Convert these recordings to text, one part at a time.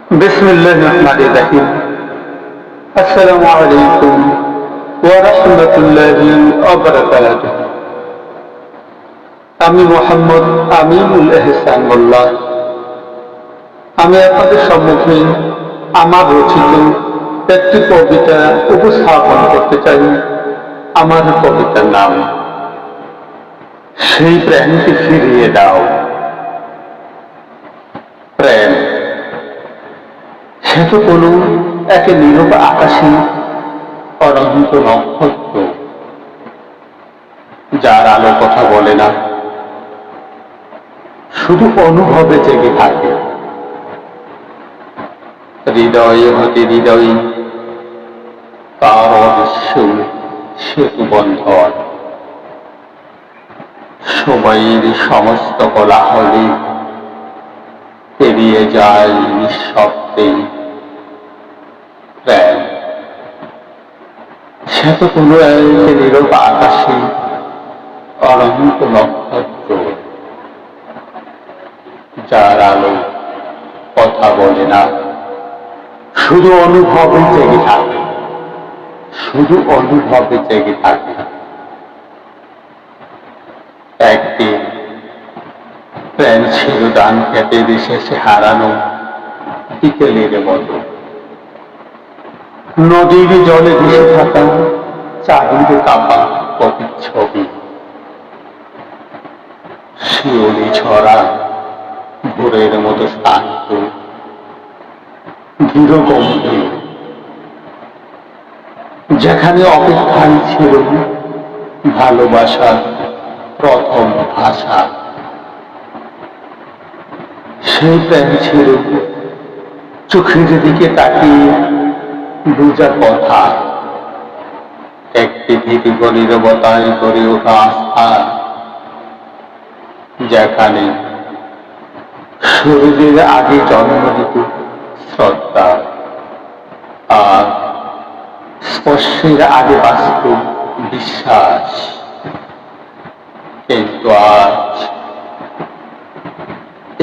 বিসমিল্লাহির রহমানির রহিম। আসসালামু আলাইকুম ওয়া রাহমাতুল্লাহি ওয়া বারাকাতুহু। আমি মোহাম্মদ আমিনুল এহসান মোল্লা। আমি আপনাদের সম্মুখে আমার রচিত একটি কবিতা উপস্থাপন করতে চাই। আমার কবিতার নাম সেই প্রেমকে ফিরিয়ে দাও। প্রেম সে তো কোনো একে নীরব আকাশী অনন্ত নক্ষত্র, যার আলো কথা বলে না, শুধু অনুভবে জেগে থাকে। হৃদয়ে হতে হৃদয়ে তার অদৃশ্য সেতু বন্ধন। সময়ের সমস্ত কোলাহলে পেরিয়ে যায় নিঃশব্দে। প্রেম সে তো কোনো এক নীরব আকাশে অনন্ত নক্ষত্র, যার আলো কথা বলে না, শুধু অনুভবে জেগে থাকে। শুধু অনুভবে জেগে থাকে। একদিন প্রেম ছিল দান খেতে শেষে হারানো বিকেলের মতো। নদীর জলে ভেসে থাকা চাঁদের কাপা প্রতিচ্ছবি। শিউলি ছড়া ভোরের মতো শান্ত ধীরগম্ভীর, যেখানে অপেক্ষায় ছিল ভালোবাসার প্রথম ভাষা। সেই প্রেম ছিল চোখের দিকে তাকিয়ে বুঝা কথা, একটি দীর্ঘ নীরবতায় গড়ে ওঠা আস্থা, যেখানে শরীরের আগে জন্ম নিত শ্রদ্ধা, আর স্পর্শের আগে বাঁচত বিশ্বাস। কিন্তু আজ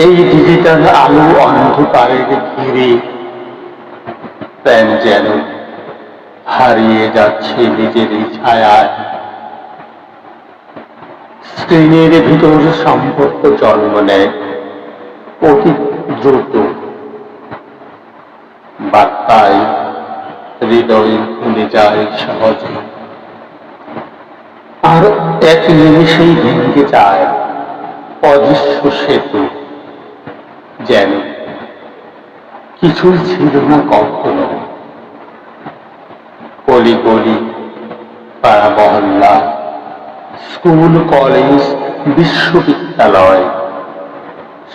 এই ডিজিটাল আলো অন্ধকারের ঘিরে প্রেম যেন হারিয়ে যাচ্ছে নিজের ছায়ায়। স্ক্রিনের ভিতর সম্পর্ক জন্ম নেয় অতি দ্রুত, বার্তায় হৃদয় ভুলে যায় সহজে, আর এক নিমিষেই ভেঙে যায় অদৃশ্য সেতু। যেন কিছুই ছিল না কখনো। গলি গলি, পাড়া মহল্লা, স্কুল কলেজ বিশ্ববিদ্যালয়,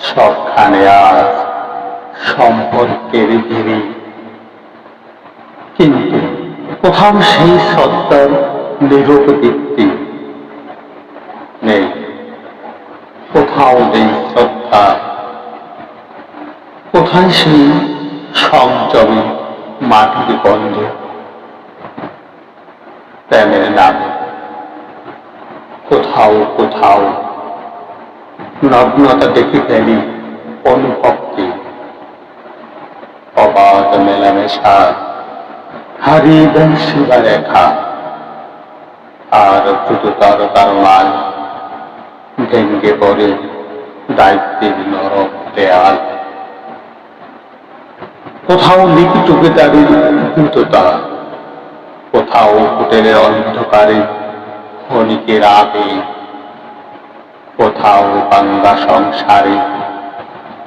সবখানে আজ সম্পর্কের ভিড়ে। কিন্তু কোথাও সেই শ্রদ্ধার নীরব দীপ্তি নেই। কোথাও নেই শ্রদ্ধা। কোথায় সেই সংযমী মাটির গন্ধ। প্রেমের নামে কোথাও কোথাও নগ্নতা দেখে ফেলি অনুভবকে। অবাধ মেলামেশা হারিয়ে দেয় সীমা রেখা, আর দ্রুততার কারণায় ভেঙে পড়ে দায়িত্বের নরম দেয়াল। কোথাও লিখিত বেতারের দ্রুততা, কোথাও হোটেলের অন্ধকারে ক্ষণিকের আবেগ, কোথাও বাংলা সংসারে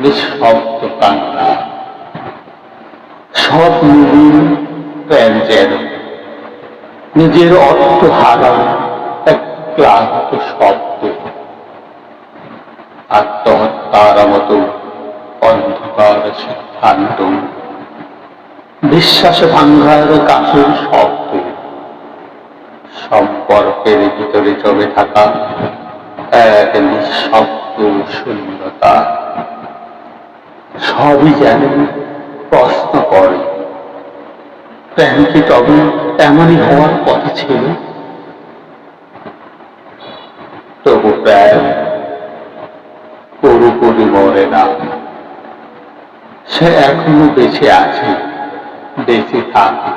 নিঃশব্দ কান্না। সব মিলিয়ে প্রেম যেন নিজের অর্থ হারানো এক ক্লান্ত শব্দ। আত্মহত্যার মতো অন্ধকার সিদ্ধান্ত, বিশ্বাস ভাঙার কাছের শব্দ, সম্পর্কের ভিতরে জমে থাকা এক নিঃশব্দ শূন্যতা। সবই যেন প্রশ্ন করে, প্রেম কি তবে এমনই হওয়ার কথা ছিল? তবু প্রেম পুরোপুরি মরে না, সে এখনো বেঁচে আছে, বেঁচে থাকে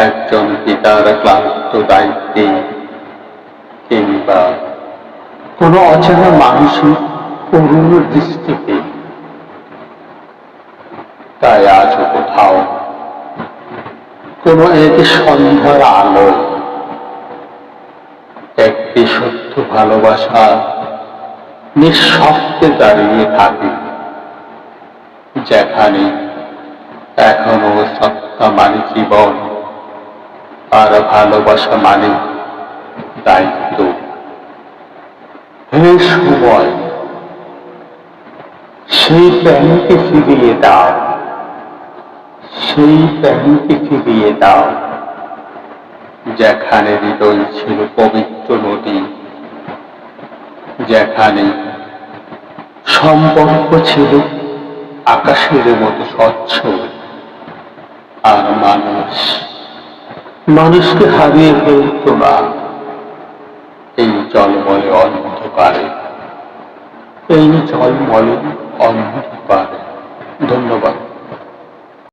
একজন পিতার ক্লান্ত দায়িত্বে কিংবা কোনো অচেনা মানুষের করুণ দৃষ্টিতে। তাই আজও কোথাও কোনো এক সন্ধ্যার আলো একটি সত্য ভালোবাসা নিঃশব্দে দাঁড়িয়ে থাকে, যেখানে এখনো সত্তা মানে জীবন আর ভালোবাসা মানে দায়িত্ব। হে সময়, সেই প্যানকে ফিরিয়ে দাও, সেই প্যানকে ফিরিয়ে দাও, যেখানে হৃদয় ছিল পবিত্র নদী, যেখানে সম্পর্ক ছিল আকাশের মতো স্বচ্ছ, আর মানুষকে হারিয়ে ফেলত না এই জলমলে অন্ধকারে, এই জলমলে অন্ধকারে। ধন্যবাদ।